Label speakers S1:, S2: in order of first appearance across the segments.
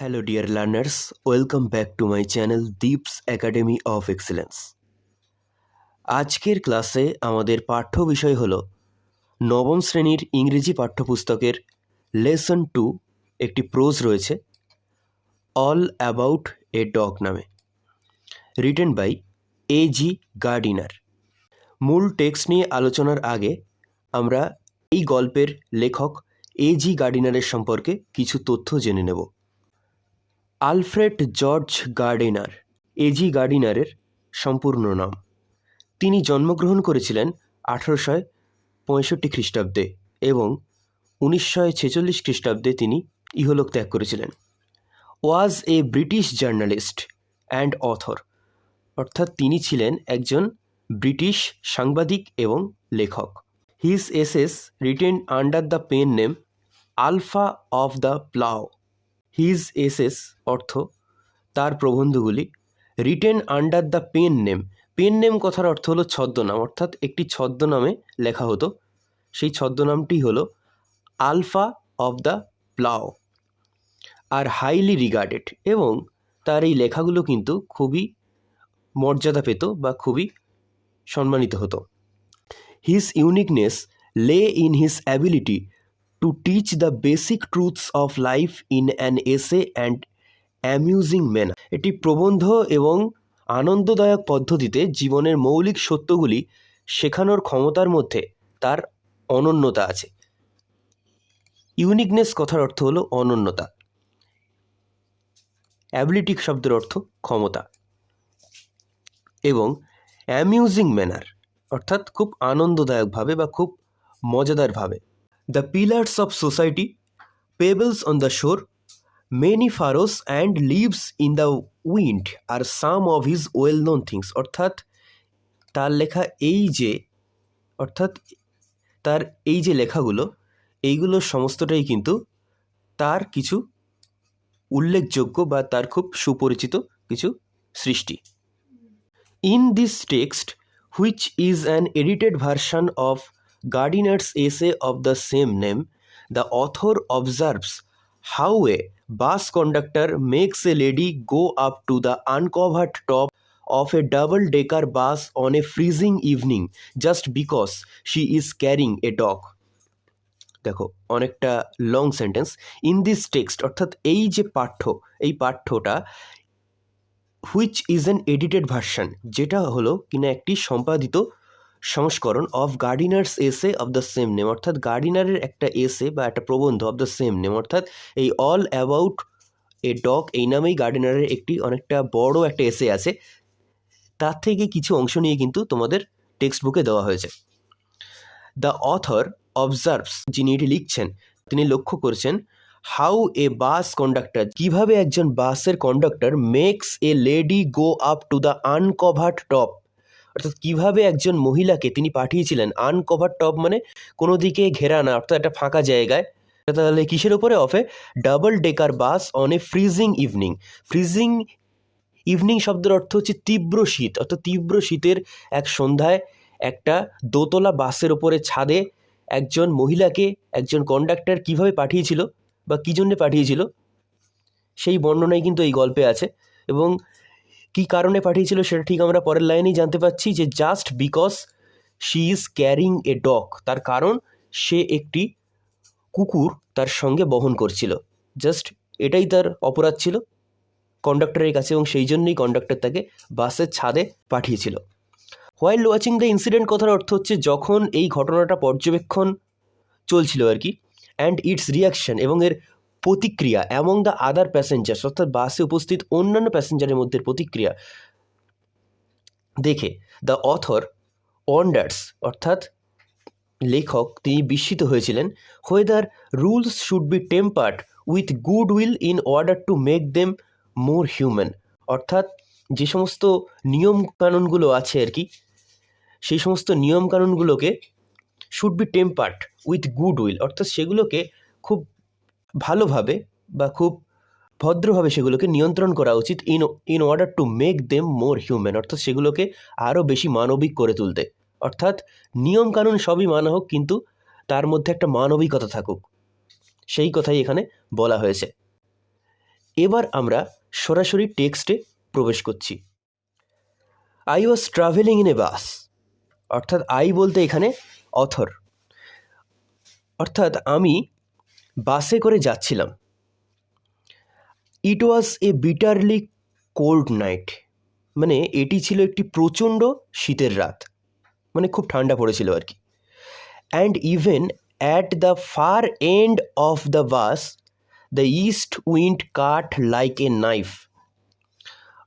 S1: Hello dear learners, welcome back to my channel Deep's Academy of Excellence. আজকের ক্লাসে আমাদের পাঠ্য বিষয় হলো নবম শ্রেণীর ইংরেজি পাঠ্যপুস্তকের লেসন 2 একটি প্রোজ রয়েছে অল অ্যাবাউট এ ডগ নামে, রিটেন বাই A.G. গার্ডিনার। মূল টেক্সট নিয়ে আলোচনার আগে আমরা এই গল্পের লেখক A.G. গার্ডিনারের সম্পর্কে কিছু তথ্য জেনে নেব। Alfred George Gardiner A.G. গার্ডিনারের সম্পূর্ণ নাম। তিনি জন্মগ্রহণ করেছিলেন 1865 খ্রিস্টাব্দে এবং 1946 খ্রিস্টাব্দে তিনি ইহলোক ত্যাগ করেছিলেন। Was a British journalist and author, অর্থাৎ তিনি ছিলেন একজন ব্রিটিশ সাংবাদিক এবং লেখক। His essays written under the pen name Alpha of the Plough. His essays অর্থ তার প্রবন্ধগুলি, written under the pen name, pen name কথার অর্থ হলো ছদ্মনাম, অর্থাৎ একটি ছদ্মনামে লেখা হতো। সেই ছদ্মনামটি হলো আলফা অফ দ্য প্লাউ, আর হাইলি রিগার্ডেড, এবং তার এই লেখাগুলো কিন্তু খুবই মর্যাদা পেত বা খুবই সম্মানিত হতো। হিজ ইউনিকনেস লে in his ability to teach the basic truths of life in an essay and amusing manner. এটি প্রবন্ধ এবং আনন্দদায়ক পদ্ধতিতে জীবনের মৌলিক সত্যগুলি শেখানোর ক্ষমতার মধ্যে তার অনন্যতা আছে। ইউনিকনেস কথার অর্থ হলো অনন্যতা, অ্যাবিলিটি শব্দের অর্থ ক্ষমতা, এবং অ্যামিউজিং ম্যানার অর্থাৎ খুব আনন্দদায়কভাবে বা খুব মজাদারভাবে। The pillars of society, pebbles on the shore, many furrows and leaves in the wind are some of his well-known things. অর্থাৎ তার লেখা তার এই যে লেখাগুলো, এইগুলো সমস্তটাই কিন্তু তার কিছু উল্লেখযোগ্য বা তার খুব সুপরিচিত কিছু সৃষ্টি। In this text, which is an edited version of Gardiner's essay of the same name, the author observes how a bus conductor makes a lady go up to the uncovered top of a double-decker bus on a freezing evening just because she is carrying a dog. দেখো অনেকটা long sentence. In this text অর্থাৎ এই যে এই পাঠ্যটা which is an edited version, যেটা হলো কিনা একটি সম্পাদিত সংস্করণ অফ গার্ডিনার্স এসে অফ দ্য সেম নেম, অর্থাৎ গার্ডিনারের একটা এসে বা একটা প্রবন্ধ অফ দ্য সেম নেম, অর্থাৎ এই অল অ্যাবাউট এ ডগ এই নামেই গার্ডিনারের একটি অনেকটা বড় একটা এসে আছে। তার থেকে কিছু অংশ নিয়ে কিন্তু তোমাদের টেক্সট বুকে দেওয়া হয়েছে। দ্য অথর অবজার্ভস, যিনি এটি লিখছেন তিনি লক্ষ্য করছেন, হাউ এ বাস কন্ডাক্টর, কিভাবে একজন বাসের conductor makes a lady go up to the uncovered top, অর্থাৎ কীভাবে একজন মহিলাকে তিনি পাঠিয়েছিলেন আনকভার টপ মানে কোনো দিকে ঘেরা না, অর্থাৎ একটা ফাঁকা জায়গায়। তাহলে কিসের ওপরে? Of A double decker bus on a freezing evening. Freezing evening শব্দের অর্থ হচ্ছে তীব্র শীত, অর্থাৎ তীব্র শীতের এক সন্ধ্যায় একটা দোতলা বাসের ওপরে ছাদে একজন মহিলাকে একজন কন্ডাক্টর কিভাবে পাঠিয়েছিল বা কী জন্যে পাঠিয়েছিল সেই বর্ণনাই কিন্তু এই গল্পে আছে। এবং কী কারণে পাঠিয়েছিল সেটা ঠিক আমরা পরের লাইনেই জানতে পারছি, যে just because she is carrying a dog, তার কারণ সে একটি কুকুর তার সঙ্গে বহন করছিল। জাস্ট এটাই তার অপরাধ ছিল কন্ডাক্টরের কাছে, এবং সেই জন্যই কন্ডাক্টর তাকে বাসের ছাদে পাঠিয়েছিল। হোয়াইল ওয়াচিং দ্য ইনসিডেন্ট কথার অর্থ হচ্ছে যখন এই ঘটনাটা পর্যবেক্ষণ চলছিল আর কি, অ্যান্ড ইটস রিয়াকশন, এবং এর প্রতিক্রিয়া, অ্যামং দ্য আদার প্যাসেঞ্জার্স, অর্থাৎ বাসে উপস্থিত অন্যান্য প্যাসেঞ্জারের মধ্যে প্রতিক্রিয়া দেখে দ্য অথর ওয়ান্ডার্স, অর্থাৎ লেখক তিনি বিস্মিত হয়েছিলেন, whether rules should be tempered with good will in order to make them more human, অর্থাৎ যে সমস্ত নিয়মকানুনগুলো আছে আর কি, সেই সমস্ত নিয়মকানুনগুলোকে should be tempered with good will, অর্থাৎ সেগুলোকে খুব ভালোভাবে বা খুব ভদ্রভাবে সেগুলোকে নিয়ন্ত্রণ করা উচিত, in order to make them more human, অর্থাৎ সেগুলোকে আরও বেশি মানবিক করে তুলতে। অর্থাৎ নিয়মকানুন সবই মানা হোক, কিন্তু তার মধ্যে একটা মানবিকতা থাকুক, সেই কথাই এখানে বলা হয়েছে। এবার আমরা সরাসরি টেক্সটে প্রবেশ করছি। I was travelling in a bus, অর্থাৎ আই বলতে এখানে অথর, অর্থাৎ আমি বাসে করে যাচ্ছিলাম। ইট ওয়াজ এ বিটারলি কোল্ড নাইট, মানে এটি ছিল একটি প্রচণ্ড শীতের রাত, মানে খুব ঠান্ডা পড়েছিল আর কি। And even at the far end of the bus the east wind cut like a knife,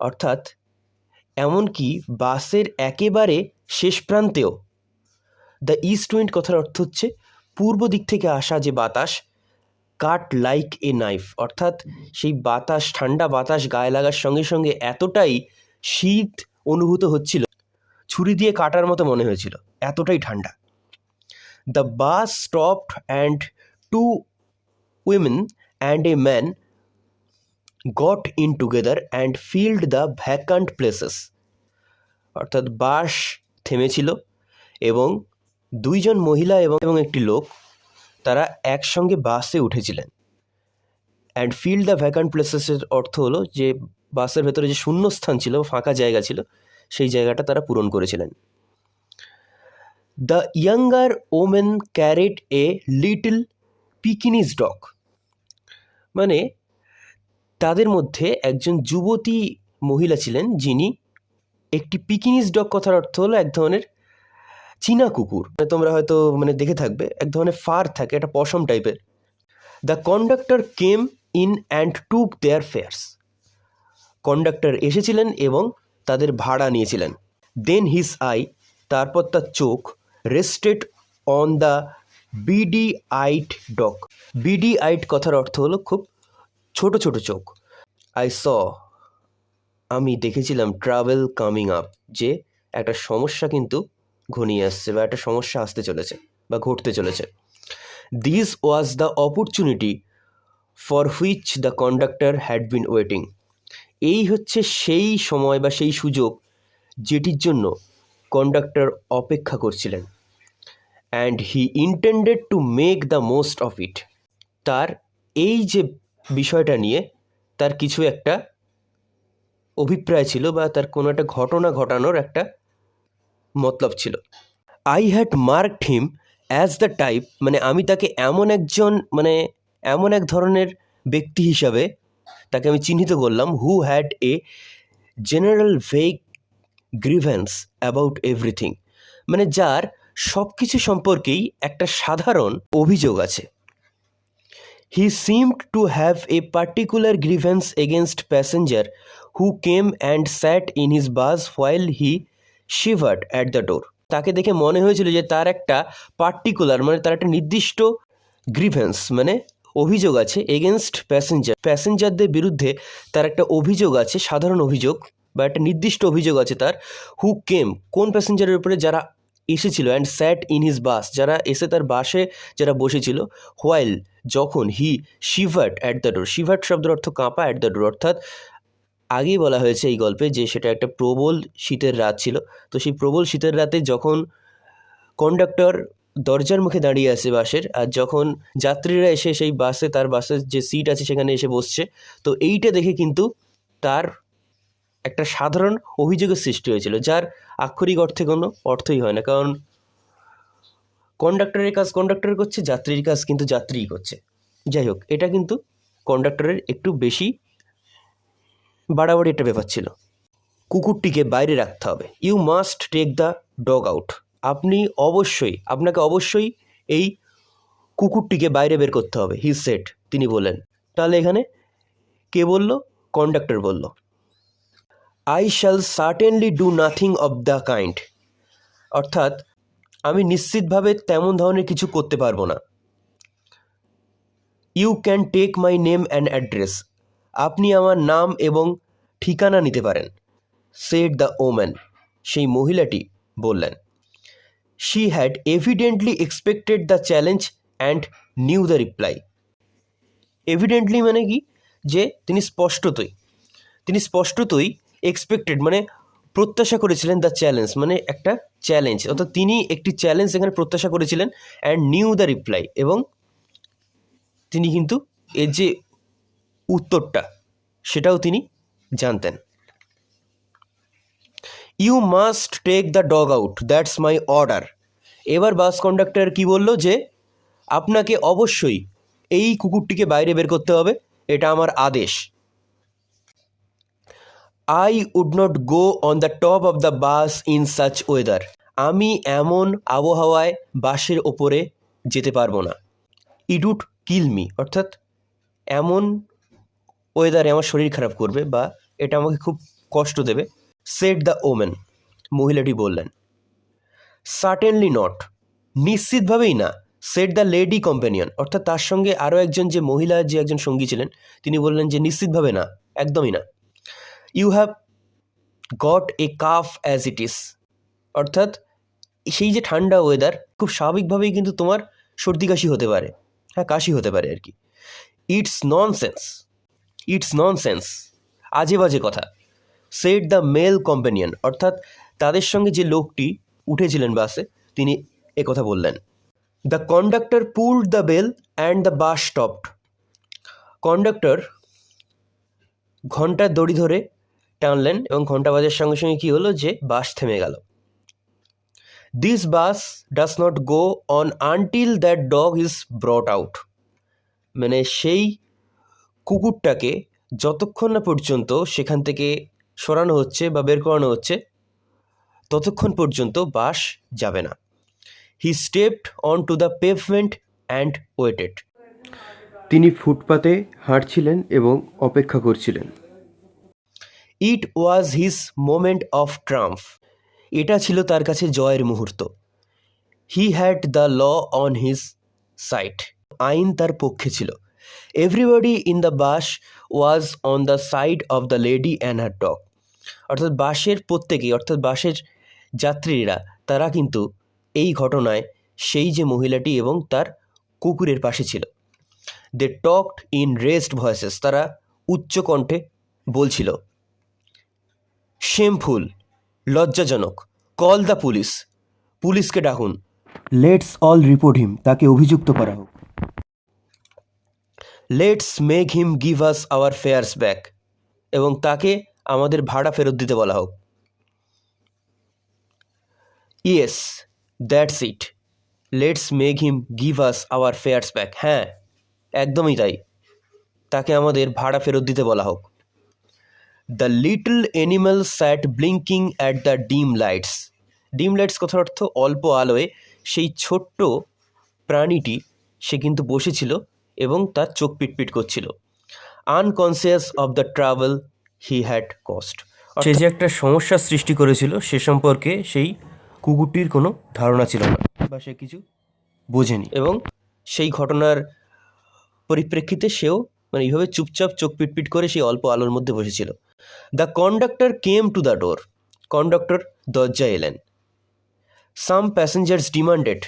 S1: অর্থাৎ এমনকি বাসের একেবারে শেষ প্রান্তেও দ্য ইস্ট উইন্ড কথার অর্থ হচ্ছে পূর্ব দিক থেকে আসা যে বাতাস, কাট লাইক এ নাইফ, অর্থাৎ সেই বাতাস, ঠান্ডা বাতাস গায়ে লাগার সঙ্গে সঙ্গে এতটাই শীত অনুভূত হচ্ছিল, ছুরি দিয়ে কাটার মতো মনে হয়েছিল, এতটাই ঠান্ডা। The bus stopped and two women and a man got in together and filled the vacant places, অর্থাৎ বাস থেমেছিল এবং দুইজন মহিলা এবং একটি লোক তারা একসঙ্গে বাসে উঠেছিলেন। অ্যান্ড ফিল্ড দ্য ভ্যাকান্ট প্লেসেসের অর্থ হলো যে বাসের ভেতরে যে শূন্যস্থান ছিল, ফাঁকা জায়গা ছিল, সেই জায়গাটা তারা পূরণ করেছিলেন। The younger women carried a little Pekinese dog, মানে তাদের মধ্যে একজন যুবতী মহিলা ছিলেন যিনি একটি পিকিনিজ ডগ কথার অর্থ হলো এক ধরনের চীনা কুকুর, তোমরা হয়তো দেখে থাকবে, এক ধরনের ফার থাকে, একটা পশম টাইপের। The conductor came in and took their fares, conductor এসেছিলেন এবং তাদের ভাড়া নিয়েছিলেন। দেন হিজ আই, তারপর তার চোখ, rested on the beady eyed dog, beady eyed কথার অর্থ হলো খুব ছোট ছোট চোখ। আই স, আমি দেখেছিলাম, ট্রাভেল কামিং আপ, যে একটা সমস্যা কিন্তু ঘনিয়ে আসছে বা একটা সমস্যা আসতে চলেছে বা ঘটতে চলেছে। This was the opportunity for which the conductor had been waiting, এই হচ্ছে সেই সময় বা সেই সুযোগ যেটির জন্য কন্ডাক্টর অপেক্ষা করছিলেন। And he intended to make the most of it, তার এই যে বিষয়টা নিয়ে তার কিছু একটা অভিপ্রায় ছিল বা তার কোনো একটা ঘটনা ঘটানোর একটা মতলব ছিল। I had marked him as the type, মানে আমি তাকে এমন এক ধরনের ব্যক্তি হিসাবে তাকে আমি চিহ্নিত করলাম, who had a general vague grievance about everything, মানে যার সব কিছু সম্পর্কেই একটা সাধারণ অভিযোগ আছে। He seemed to have a particular grievance against passenger who came and sat in his bus while he shivered at the door, তাকে দেখে মনে হয়েছিল যে তার একটা পার্টিকুলার, তার একটা নির্দিষ্ট গ্রিভেন্স, অভিযোগ আছে, এগেনস্ট প্যাসেঞ্জারদের বিরুদ্ধে তার একটা অভিযোগ আছে, সাধারণ অভিযোগ বা একটা নির্দিষ্ট অভিযোগ আছে তার। হু কেম, কোন প্যাসেঞ্জারের উপরে, যারা এসেছিল, অ্যান্ড স্যাট ইন হিজ বাস, যারা এসে তার বাসে যারা বসেছিল, হোয়াইল, যখন, হি শিভার্ড অ্যাট দ্য ডোর, শিভার্ড শব্দের অর্থ কাঁপা, অ্যাট দ্য ডোর অর্থাৎ আগেই বলা হয়েছে এই গল্পে যে সেটা একটা প্রবল শীতের রাত ছিল। তো সেই প্রবল শীতের রাতে যখন কন্ডাক্টর দরজার মুখে দাঁড়িয়ে আছে বাসের, আর যখন যাত্রীরা এসে সেই বাসে, তার বাসের যে সিট আছে সেখানে এসে বসছে, তো এইটা দেখে কিন্তু তার একটা সাধারণ অভিযোগের সৃষ্টি হয়েছিল, যার আক্ষরিক অর্থে কোনো অর্থই হয় না, কারণ কন্ডাক্টরের কাজ কন্ডাক্টর করছে, যাত্রীর কাজ কিন্তু যাত্রীই করছে। যাই হোক, এটা কিন্তু কন্ডাক্টরের একটু বেশি বাড়াবাড়ি একটা ব্যাপার ছিল। কুকুরটিকে বাইরে রাখতে হবে, you must take the dog out, আপনাকে অবশ্যই এই কুকুরটিকে বাইরে বের করতে হবে, হি সেড, তিনি বললেন। তাহলে এখানে কে বলল? কন্ডাক্টর বলল। I shall certainly do nothing of the kind, অর্থাৎ আমি নিশ্চিতভাবে তেমন ধরনের কিছু করতে পারবো না। You can take my name and address, আপনি আমার নাম এবং ঠিকানা নিতে পারেন। সেড দ্য ওম্যান, সেই মহিলাটি বললেন। She had evidently expected the challenge and new the reply. Evidently মানে কি, যে তিনি স্পষ্টতই এক্সপেক্টেড প্রত্যাশা করেছিলেন, দ্য চ্যালেঞ্জ একটা চ্যালেঞ্জ, অর্থাৎ তিনি একটি চ্যালেঞ্জ এখানে প্রত্যাশা করেছিলেন, অ্যান্ড নিউ দ্য রিপ্লাই, এবং তিনি কিন্তু এর যে উত্তরটা সেটাও তিনি জানতেন। You must take the dog out, that's my order. এবার বাস কন্ডাক্টর কি বলল যে আপনাকে অবশ্যই এই কুকুরটিকে বাইরে বের করতে হবে, এটা আমার আদেশ। I would not go on the top of the bus in such weather. আমি এমন আবহাওয়ায় বাসের ওপরে যেতে পারবো না। ইট উড কিল মি, অর্থাৎ এমন ওয়েদারে আমার শরীর খারাপ করবে বা এটা আমাকে খুব কষ্ট দেবে। সেড দ্য ওমেন, মহিলাটি বললেন। সার্টেনলি নট, নিশ্চিতভাবেই না। সেড দ্য লেডি কম্প্যানিয়ন, অর্থাৎ তার সঙ্গে আরও একজন যে মহিলা, যে একজন সঙ্গী ছিলেন, তিনি বললেন যে নিশ্চিতভাবে না, একদমই না। You have got a cough as it is, অর্থাৎ সেই যে ঠান্ডা ওয়েদার, খুব স্বাভাবিকভাবেই কিন্তু তোমার সর্দি কাশি হতে পারে, হ্যাঁ কাশি হতে পারে আর কি। ইটস ননসেন্স, ইটস ননসেন্স, আজে বাজে কথা। সেড দ্য মেল কম্প্যানিয়ন, অর্থাৎ তাদের সঙ্গে যে লোকটি উঠেছিলেন বাসে, তিনি কথা বললেন। The conductor pulled the bell and the bus stopped. Conductor ঘন্টার দড়ি ধরে টানলেন এবং ঘন্টা বাজার সঙ্গে সঙ্গে কী হলো যে বাস থেমে গেল। This bus does not go on until that dog is ব্রট out. মানে সেই কুকুরটাকে যতক্ষণ না পর্যন্ত সেখান থেকে সরানো হচ্ছে বা বের করানো হচ্ছে, ততক্ষণ পর্যন্ত বাস যাবে না। He stepped on to the pavement and waited. তিনি ফুটপাতে হাঁটছিলেন এবং অপেক্ষা করছিলেন। It was his moment of triumph, এটা ছিল তার কাছে জয়ের মুহূর্ত। He had the law on his side, আইন তার পক্ষে ছিল। Everybody in the bus was on the side of the lady and her dog, অর্থাৎ বাসের প্রত্যেকেই, অর্থাৎ বাসের যাত্রীরা তারা কিন্তু এই ঘটনায় সেই যে মহিলাটি এবং তার কুকুরের পাশে ছিল। দে টকড ইন রেজড ভয়েসেস, তারা উচ্চ কণ্ঠে বলছিল। শেমফুল, লজ্জাজনক। কল দ্য পুলিশ, পুলিশকে ডাকুন। লেটস অল রিপোর্ট হিম, তাকে অভিযুক্ত করা হোক। Let's make him give us our fares back, এবং তাকে আমাদের ভাড়া ফেরত দিতে বলা হোক। Yes, that's it, let's make him give us our fares back. হ্যাঁ, একদমই তাই, তাকে আমাদের ভাড়া ফেরত দিতে বলা হোক। The little animal sat blinking at the dim lights. Dim lights কথার অর্থ অল্প আলোয় সেই ছোট্ট প্রাণীটি সে কিন্তু বসেছিল এবং তার চোখ পিটপিট করছিল। Unconscious of the trouble he had caused, সে যে একটা সমস্যার সৃষ্টি করেছিল সে সম্পর্কে সেই কুকুরটির কোনো ধারণা ছিল না বা সে কিছু বোঝেনি, এবং সেই ঘটনার পরিপ্রেক্ষিতে সেও মানে এইভাবে চুপচাপ চোখ পিটপিট করে সেই অল্প আলোর মধ্যে বসেছিল। The conductor came to the door, conductor দরজায় এলেন। সাম প্যাসেঞ্জার্স ডিমান্ডেড,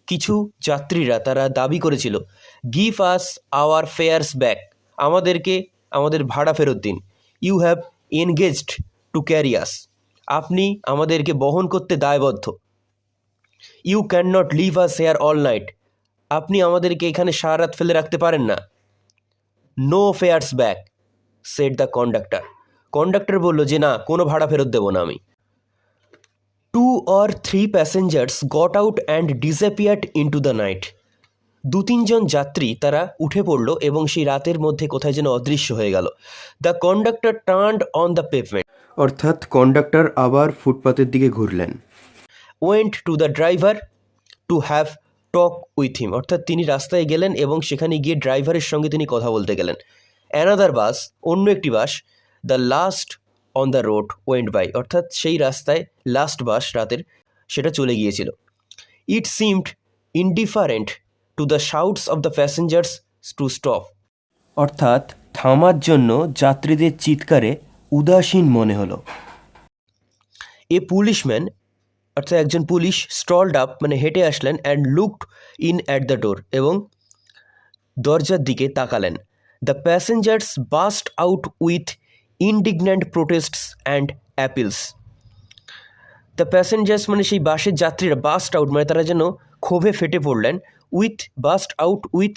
S1: কিছু যাত্রীরা তারা দাবি করেছিল। Give us our fares back, আমাদেরকে আমাদের ভাড়া ফেরত দিন। You have engaged to carry us, আপনি আমাদেরকে বহন করতে দায়বদ্ধ। You cannot leave us here all night, আপনি আমাদেরকে এখানে সারা রাত ফেলে রাখতে পারেন না। No fares back, said the conductor, conductor বলল যে না, কোনো ভাড়া ফেরত দেবো না আমি। 2 or 3 passengers got out and disappeared into the night. 2-3 জন যাত্রী তারা উঠে পড়ল এবং সেই রাতের মধ্যে কোথায় যেন অদৃশ্য হয়ে গেল। The conductor turned on the pavement, অর্থাৎ কন্ডাক্টর আবার ফুটপাতের দিকে ঘুরলেন। Went to the driver to have talk with him, অর্থাৎ তিনি রাস্তায় গেলেন এবং সেখানে গিয়ে ড্রাইভারের সঙ্গে তিনি কথা বলতে গেলেন। অ্যানাদার বাস, অন্য একটি bus, the last on the road went by, অর্থাৎ সেই রাস্তায় লাস্ট বাস রাতের সেটা চলে গিয়েছিল। It seemed indifferent to the shouts of the passengers to stop, অর্থাৎ থামার জন্য যাত্রীদের চিৎকারে উদাসীন মনে হলো। এ পুলিশম্যান, অর্থাৎ একজন পুলিশ, স্টলড আপ মানে হেঁটে আসলেন, and looked in at the door, এবং দরজার দিকে তাকালেন। The passengers burst out with indignant protests and appeals. দ্য প্যাসেঞ্জার্স মানে সেই বাসের যাত্রীরা, বাস্ট আউট মানে তারা যেন ক্ষোভে ফেটে পড়লেন, with burst out with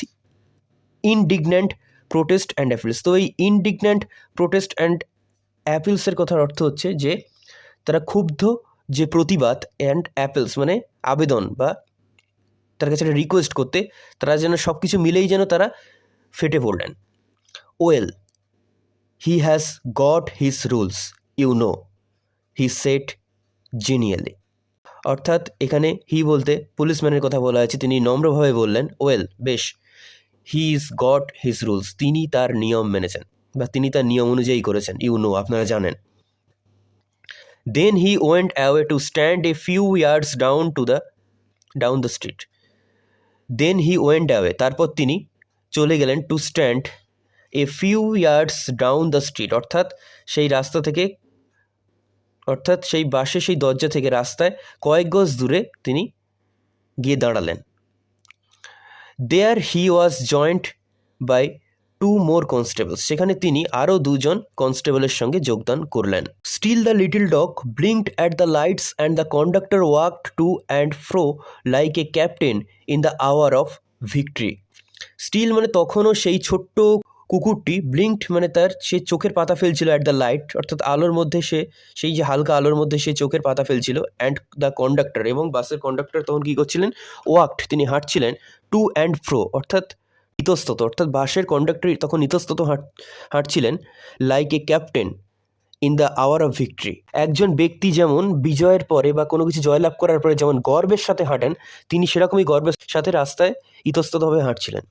S1: indignant protest and appeals. তো এই ইনডিগন্যান্ট প্রোটেস্ট অ্যান্ড অ্যাপিলসের কথার অর্থ হচ্ছে যে তারা ক্ষুব্ধ, যে প্রতিবাদ, অ্যান্ড অ্যাপিলস মানে আবেদন বা তার কাছে একটা রিকোয়েস্ট করতে, তারা যেন সব কিছু মিলেই যেন তারা ফেটে পড়লেন। Well, he has got his rules, you know, he said genially. অর্থাৎ এখানে হি বলতে পুলিশম্যানের কথা বলা হয়েছে, তিনি নম্রভাবে বললেন, ওয়েল বেশ, he is goat his rules, তিনি তার নিয়ম মেনেছেন বা তিনি তার নিয়ম অনুযায়ী করেছেন, ইউ নো, আপনারা জানেন। Then he went away to stand a few yards down the street. Then he went away, তারপর তিনি চলে গেলেন, to stand a few yards down the street, অর্থাৎ সেই রাস্তা থেকে, অর্থাৎ সেই বাসে সেই দরজা থেকে রাস্তায় কয়েক গজ দূরে তিনি গিয়ে দাঁড়ালেন। There he was joined by 2 more constables, সেখানে তিনি আরও 2 জন কনস্টেবলের সঙ্গে যোগদান করলেন। Still the little dog blinked at the lights and the conductor walked to and fro like a captain in the hour of victory. Still মানে তখনও সেই ছোট্ট কুকুরটি, ব্লিঙ্কড মানে তার সে চোখের পাতা ফেলছিল, অ্যাট দ্য লাইট অর্থাৎ আলোর মধ্যে, সে সেই যে হালকা আলোর মধ্যে সে চোখের পাতা ফেলছিল, অ্যান্ড দ্য কন্ডাক্টর এবং বাসের কন্ডাক্টর তখন কী করছিলেন, ওয়াকড তিনি হাঁটছিলেন, টু অ্যান্ড ফ্রো অর্থাৎ ইতস্তত, অর্থাৎ বাসের কন্ডাক্টর তখন ইতস্তত হাঁটছিলেন, like a captain in the hour of victory. একজন ব্যক্তি যেমন বিজয়ের পরে বা কোনো কিছু জয়লাভ করার পরে যেমন গর্বের সাথে হাঁটেন, তিনি সেরকমই গর্বের সাথে রাস্তায় ইতস্ততভাবে হাঁটছিলেন।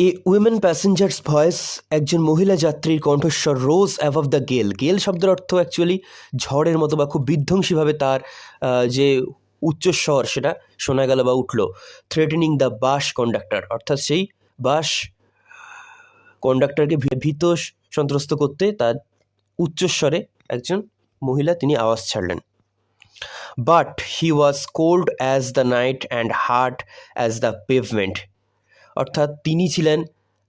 S1: এ উইমেন প্যাসেঞ্জার্স ভয়েস, একজন মহিলা যাত্রীর কণ্ঠস্বর, রোজ অ্যাবভ দ্য গেল। গেল শব্দের অর্থ অ্যাকচুয়ালি ঝড়ের মতো বা খুব বিধ্বংসীভাবে তার যে উচ্চস্বর সেটা শোনা গেল বা উঠল। থ্রেটেনিং দ্য বাস কন্ডাক্টর, অর্থাৎ সেই বাস কন্ডাক্টরকে ভীত সন্ত্রস্ত করতে তার উচ্চস্বরে একজন মহিলা তিনি আওয়াজ ছাড়লেন। But he was cold as the night and hard as the pavement, অর্থাৎ তিনি ছিলেন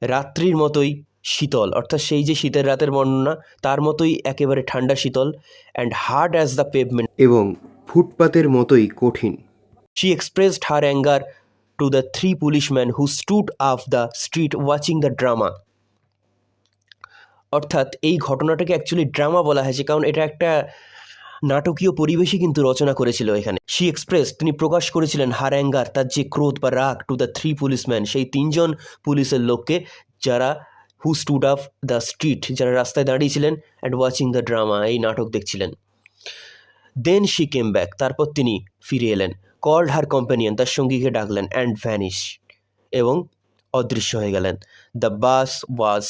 S1: রাত্রির মতোই শীতল, অর্থাৎ সেই যে শীতের রাতের বর্ণনা তার মতোই একেবারে ঠান্ডা শীতল, and hard as the pavement এবং ফুটপাতের মতোই কঠিন। She expressed her anger to the 3 policeman who stood up the street watching the drama. অর্থাৎ এই ঘটনাটাকে অ্যাকচুয়ালি ড্রামা বলা হয়েছে কারণ এটা একটা নাটকীয় পরিবেশই কিন্তু রচনা করেছিল এখানে। শি এক্সপ্রেস তিনি প্রকাশ করেছিলেন, হার অ্যাঙ্গার তার যে ক্রোধ বা রাগ, টু দ্য 3 পুলিশম্যান সেই 3 জন পুলিশের লোককে, যারা হু স্টুড আপ দ্য স্ট্রিট যারা রাস্তায় দাঁড়িয়েছিলেন, অ্যান্ড ওয়াচিং দ্য ড্রামা এই নাটক দেখছিলেন। দেন শি কেম ব্যাক তারপর তিনি ফিরে এলেন, কল্ড হার কম্প্যানিয়ন তার সঙ্গীকে ডাকলেন, অ্যান্ড ভ্যানিশ এবং অদৃশ্য হয়ে গেলেন। দ্য বাস ওয়াজ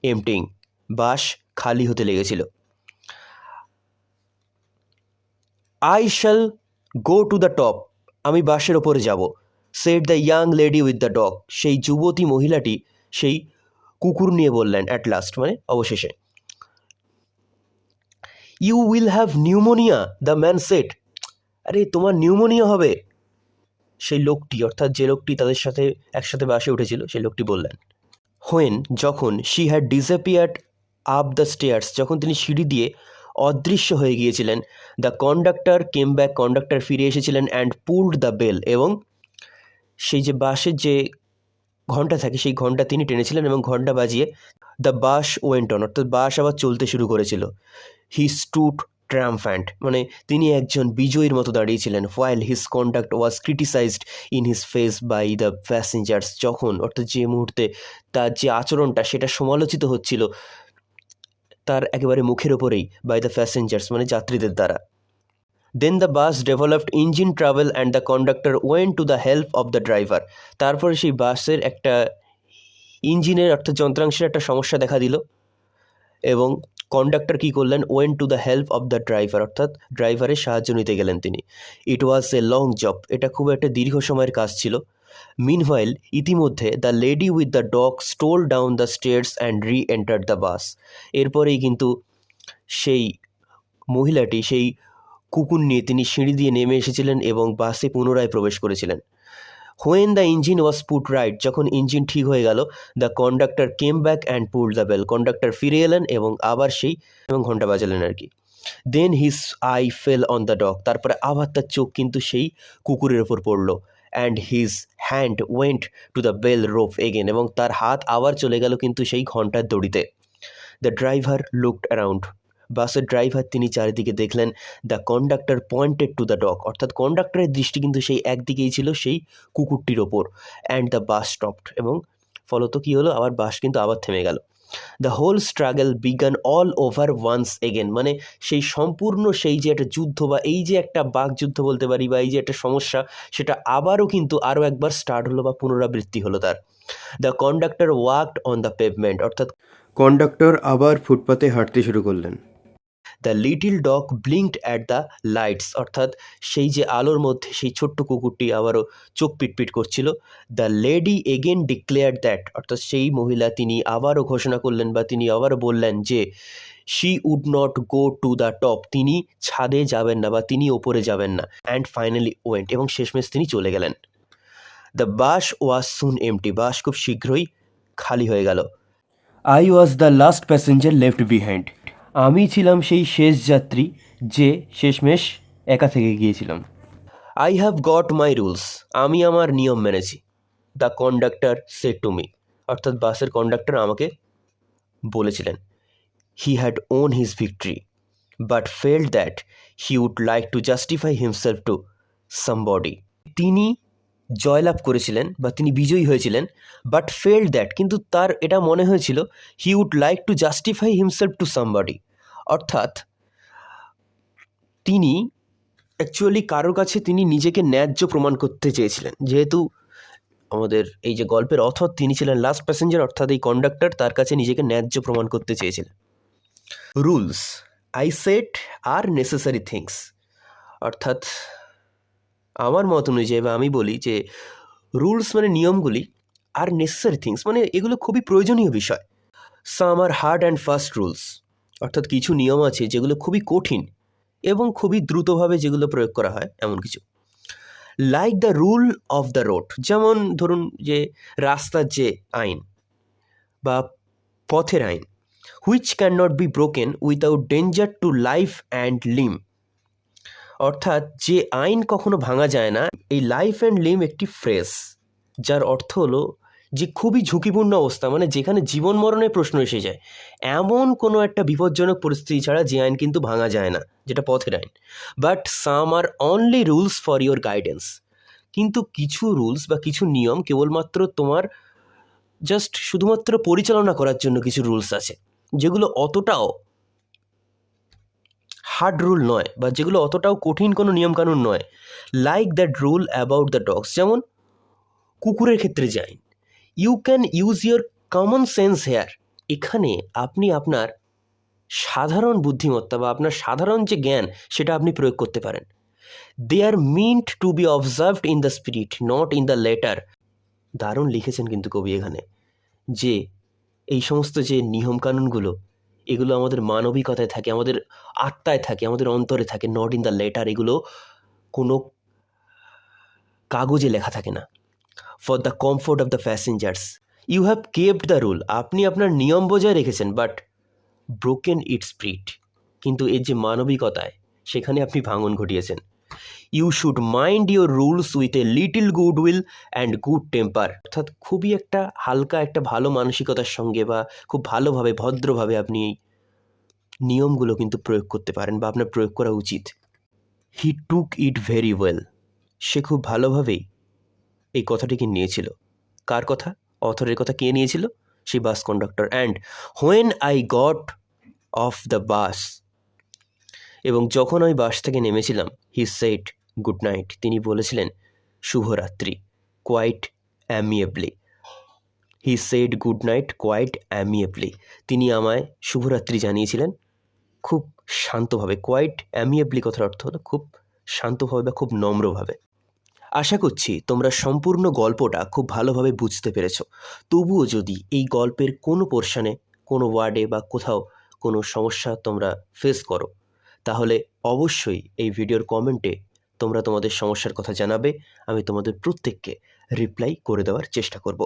S1: এমটিং বাস খালি হতে লেগেছিল। I shall go to the top আমি বাসের ওপরে যাব, said the young lady with the dog সেই যুবতী মহিলাটি সেই কুকুর নিয়ে বললেন, অ্যাট লাস্ট মানে অবশেষে। You will have pneumonia the man said, আরে তোমার নিউমোনিয়া হবে, সেই লোকটি অর্থাৎ যে লোকটি তাদের সাথে একসাথে বাসে উঠেছিল সেই লোকটি বললেন। হোয়েন যখন, she had disappeared up the stairs যখন তিনি সিঁড়ি দিয়ে অদৃশ্য হয়ে গিয়েছিলেন, the conductor came back conductor ফিরে এসেছিলেন, অ্যান্ড পুলড দ্য বেল এবং সেই যে বাসের যে ঘন্টা থাকে সেই ঘন্টা তিনি টেনেছিলেন এবং ঘন্টা বাজিয়ে দ্য বাস ওয়েন্ট অন অর্থাৎ বাস আবার চলতে শুরু করেছিল। হি স্টুড ট্রাম্ফ্যান্ট মানে তিনি একজন বিজয়ীর মতো দাঁড়িয়েছিলেন। While his conduct was criticised in his face by the passengers যখন অর্থাৎ যে মুহূর্তে তার যে আচরণটা সেটা সমালোচিত হচ্ছিল তার একেবারে মুখের ওপরেই, বাই দ্য প্যাসেঞ্জার্স মানে যাত্রীদের দ্বারা। Then the bus developed engine trouble and the conductor went to the help of the driver. তারপরে সেই বাসের একটা ইঞ্জিনের অর্থাৎ যন্ত্রাংশের একটা সমস্যা দেখা দিল এবং কন্ডাক্টর কী করলেন, went to the help of the driver অর্থাৎ ড্রাইভারের সাহায্য নিতে গেলেন তিনি। ইট ওয়াজ এ লং জব এটা খুব একটা দীর্ঘ সময়ের কাজ ছিল। মিনহোয়াইল ইতিমধ্যে the lady with the dog stole down the stairs and রি এন্টার্ড দ্য বাস। এরপরেই কিন্তু সেই মহিলাটি সেই কুকুর নিয়ে তিনি সিঁড়ি দিয়ে নেমে এসেছিলেন এবং বাসে পুনরায় প্রবেশ করেছিলেন। When the engine was put right যখন ইঞ্জিন ঠিক হয়ে গেল, the conductor came back and pull the bell conductor ফিরে এলেন এবং আবার সেই এবং ঘন্টা বাজালেন আর কি। Then his eye fell on the dog তারপরে আবার তার চোখ কিন্তু সেই কুকুরের ওপর পড়ল। And his hand went to the bell rope again, এবং তার হাত আবার চলে গেল কিন্তু সেই ঘন্টার দড়িতে। দ্য ড্রাইভার লুকড অ্যারাউন্ড, বাসের ড্রাইভার তিনি চারিদিকে দেখলেন। The conductor pointed to the dog, অর্থাৎ কন্ডাক্টরের দৃষ্টি কিন্তু সেই একদিকেই ছিল, সেই কুকুরটির ওপর। অ্যান্ড দ্য বাস স্টপড, এবং ফলত কী হলো, আবার বাস কিন্তু আবার থেমে গেল। The whole struggle began all over once again, মানে সেই সম্পূর্ণ সেই যে একটা যুদ্ধ বা এই যে একটা বাকযুদ্ধ বলতে পারি বা এই যে একটা সমস্যা, সেটা আবারও কিন্তু আরও একবার স্টার্ট হলো বা পুনরাবৃত্তি হলো তার। The conductor walked on the pavement, অর্থাৎ কন্ডাক্টর আবার ফুটপাতে হাঁটতে শুরু করলেন। The little dog blinked at the lights, অর্থাৎ সেই যে আলোর মধ্যে সেই ছোট্ট কুকুরটি আবারও চোখ পিটপিট করছিল। The lady again declare that, অর্থাৎ সেই মহিলা তিনি আবারও ঘোষণা করলেন বা তিনি আবারও বললেন যে she would not go to the top, তিনি ছাদে যাবেন না বা তিনি ওপরে যাবেন না। অ্যান্ড ফাইনালি ওয়েন্ট, এবং শেষমেশ তিনি চলে গেলেন। The bus was soon MT, বাস খুব শীঘ্রই খালি হয়ে গেল। I was the last passenger left behind, আমি ছিলাম সেই শেষ যাত্রী যে শেষমেশ একা থেকে গিয়েছিলাম। I have got my rules, আমি আমার নিয়ম মেনেছি। The conductor said to me, অর্থাৎ বাসের কন্ডাক্টর আমাকে বলেছিলেন। He had won his victory but felt that he would like to justify himself to somebody, তিনি জয়লাভ করেছিলেন বা তিনি বিজয়ী হয়েছিলেন, বাট ফেল্ট দ্যাট, কিন্তু তার এটা মনে হয়েছিল, he would like to justify himself to somebody, অর্থাৎ তিনি অ্যাকচুয়ালি কারোর কাছে তিনি নিজেকে ন্যায্য প্রমাণ করতে চেয়েছিলেন। যেহেতু আমাদের এই যে গল্পের অথর তিনি ছিলেন লাস্ট প্যাসেঞ্জার, অর্থাৎ এই কন্ডাক্টর তার কাছে নিজেকে ন্যায্য প্রমাণ করতে চেয়েছিলেন। Rules I set R necessary things, অর্থাৎ আমার মত অনুযায়ী বা আমি বলি যে রুলস মানে নিয়মগুলি, আর নেসেসারি থিংস মানে এগুলো খুবই প্রয়োজনীয় বিষয়। সাম আর হার্ড অ্যান্ড ফাস্ট রুলস, অর্থাৎ কিছু নিয়ম আছে যেগুলো খুবই কঠিন এবং খুবই দ্রুতভাবে যেগুলো প্রয়োগ করা হয় এমন কিছু। Like the rule of the road, যেমন ধরুন যে রাস্তার যে আইন বা পথের আইন। Which can not be broken without danger to life and limb, অর্থাৎ যে আইন কখনো ভাঙা যায় না। এই লাইফ অ্যান্ড লিম একটি ফ্রেজ যার অর্থ হলো যে খুবই ঝুঁকিপূর্ণ অবস্থা, মানে যেখানে জীবন মরণের প্রশ্ন এসে যায়, এমন কোনো একটা বিপজ্জনক পরিস্থিতি ছাড়া যে আইন কিন্তু ভাঙা যায় না, যেটা পথের আইন। But some are only rules for your guidance, কিন্তু কিছু রুলস বা কিছু নিয়ম কেবলমাত্র তোমার জাস্ট শুধুমাত্র পরিচালনা করার জন্য কিছু রুলস আছে, যেগুলো অতটাও হার্ড রুল নয় বা যেগুলো অতটাও কঠিন কোনো নিয়মকানুন নয়। Like that rule about the dogs, যেমন কুকুরের ক্ষেত্রে যে আইন। You can use your common sense here, এখানে আপনি আপনার সাধারণ বুদ্ধিমত্তা বা আপনার সাধারণ যে জ্ঞান সেটা আপনি প্রয়োগ করতে পারেন। They are meant to be observed in the spirit not in the letter, দারুণ লিখেছেন কিন্তু কবি এখানে, যে এই সমস্ত যে নিয়মকানুনগুলো এগুলো আমাদের মানবিকতায় থাকে, আমাদের আত্মায় থাকে, আমাদের অন্তরে থাকে, নট ইন দ্য লেটার, এগুলো কোনো কাগজে লেখা থাকে না। For the comfort of the passengers you have kept the rule, আপনি আপনার নিয়ম বজায় রেখেছেন, বাট ব্রোকেন ইটস স্পিরিট, কিন্তু এর যে মানবিকতায় সেখানে আপনি ভাঙন ঘটিয়েছেন। You should mind your rules with a little good will and good temper, অর্থাৎ খুবই একটা হালকা একটা ভালো মানসিকতার সঙ্গে বা খুব ভালোভাবে ভদ্রভাবে আপনি এই নিয়মগুলো কিন্তু প্রয়োগ করতে পারেন বা আপনার প্রয়োগ করা উচিত। হি টুক ইট ভেরি ওয়েল, সে খুব ভালোভাবেই এই কথাটিকে নিয়েছিল। কার কথা? অথরের কথা কে নিয়েছিল? সেই বাস conductor. And when I got off the বাস, এবং যখন আমি বাস থেকে নেমেছিলাম, হি সেড গুড নাইট, তিনি বলেছিলেন শুভরাত্রি, quite amiably. He said good night quite amiably, তিনি আমায় শুভরাত্রি জানিয়েছিলেন খুব শান্তভাবে। কোয়াইট অ্যামিয়েবলি কথার অর্থ হলো খুব শান্তভাবে বা খুব নম্রভাবে। আশা করছি তোমরা সম্পূর্ণ গল্পটা খুব ভালোভাবে বুঝতে পেরেছ। তবুও যদি এই গল্পের কোনো পোর্শনে, কোনো ওয়ার্ডে বা কোথাও কোনো সমস্যা তোমরা ফেস করো, তাহলে অবশ্যই এই ভিডিওর কমেন্টে তোমরা তোমাদের সমস্যার কথা জানাবে। আমি তোমাদের প্রত্যেককে রিপ্লাই করে দেওয়ার চেষ্টা করব।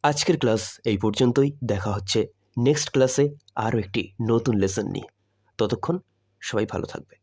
S1: আজকের ক্লাস এই পর্যন্তই, দেখা হচ্ছে নেক্সট ক্লাসে আরও একটি নতুন লেসন নিয়ে। ততক্ষণ সবাই ভালো থাকবে।